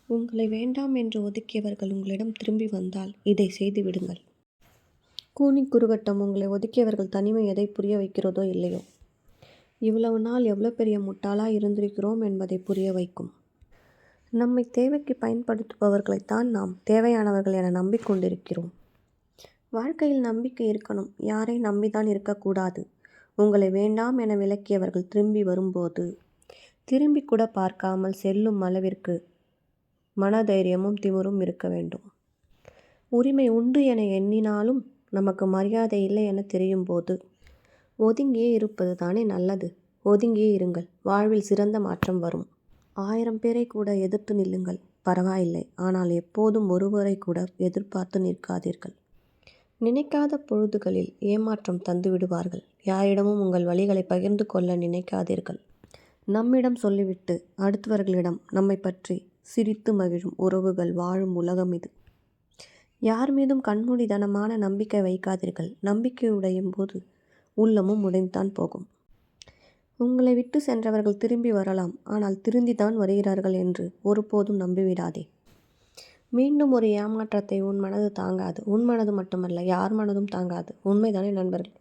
உங்களை வேண்டாம் என்று ஒதுக்கியவர்கள் உங்களிடம் திரும்பி வந்தால் இதை செய்து விடுங்கள். கூனி குறுகட்டம் உங்களை ஒதுக்கியவர்கள் தனிமை எதை புரிய வைக்கிறதோ இல்லையோ, இவ்வளவு நாள் எவ்வளோ பெரிய முட்டாளாக இருந்திருக்கிறோம் என்பதை புரிய வைக்கும். நம்மை தேவைக்கு பயன்படுத்துபவர்களைத்தான் நாம் தேவையானவர்கள் என நம்பிக்கொண்டிருக்கிறோம். வாழ்க்கையில் நம்பிக்கை இருக்கணும், யாரை நம்பிதான் இருக்கக்கூடாது. உங்களை வேண்டாம் என விலக்கியவர்கள் திரும்பி வரும்போது திரும்பி கூட பார்க்காமல் செல்லும் அளவிற்கு மனதைரியமும் திமிரும் இருக்க வேண்டும். உரிமை உண்டு என எண்ணினாலும் நமக்கு மரியாதை இல்லை என தெரியும் போது ஒதுங்கியே இருப்பது தானே நல்லது. ஒதுங்கியே இருங்கள், வாழ்வில் சிறந்த மாற்றம் வரும். 1000 பேரை கூட எதிர்த்து நில்லுங்கள், பரவாயில்லை. ஆனால் எப்போதும் ஒருவரை கூட எதிர்பார்த்து நிற்காதீர்கள். நினைக்காத பொழுதுகளில் ஏமாற்றம் தந்து விடுவார்கள். யாரிடமும் உங்கள் வழிகளை பகிர்ந்து கொள்ள நினைக்காதீர்கள். நம்மிடம் சொல்லிவிட்டு அடுத்தவர்களிடம் நம்மை பற்றி சிரித்து மகிழும் உறவுகள் வாழும் உலகம் இது. யார் மீதும் கண்மூடித்தனமான நம்பிக்கை வைக்காதீர்கள். நம்பிக்கை உடையும் போது உள்ளமும் உடைந்துதான் போகும். உங்களை விட்டு சென்றவர்கள் திரும்பி வரலாம், ஆனால் திருந்திதான் வருகிறார்கள் என்று ஒருபோதும் நம்பிவிடாதே. மீண்டும் ஒரு ஏமாற்றத்தை உன் மனது தாங்காது. உன் மனது மட்டுமல்ல, யார் மனதும் தாங்காது. உண்மைதானே நண்பர்கள்?